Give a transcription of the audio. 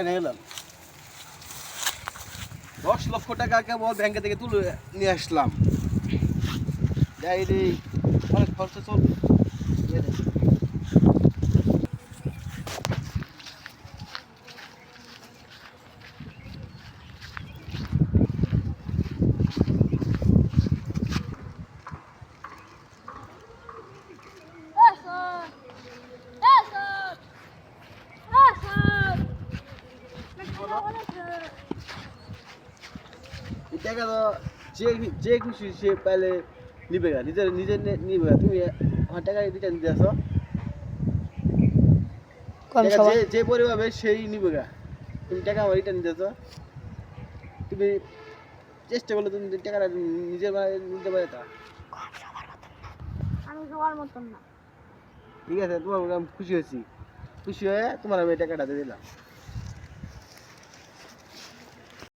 নিয়ে গেলাম 10 লক্ষ টাকা কেবল ব্যাংকে থেকে তুলে নিয়ে আসলাম যাই রে অনেক খরচ চলবে টাকা তো যে যে খুশি সে পাইলে নিবে গা নিজের নিজের নিবে গা তুমি আমার টাকা রিটার্ন দিয়ে আসো যে যে পরিবার সেই নিবে গা তুমি টাকা আমার রিটার্ন দিয়ে আসো তুমি চেষ্টা করলে তুমি টাকাটা নিজের নিতে পারে তা আমি সবার মতন না ঠিক আছে তোমার খুশি হয়েছি খুশি হয়ে তোমার আমি টাকাটা দিয়ে দিলাম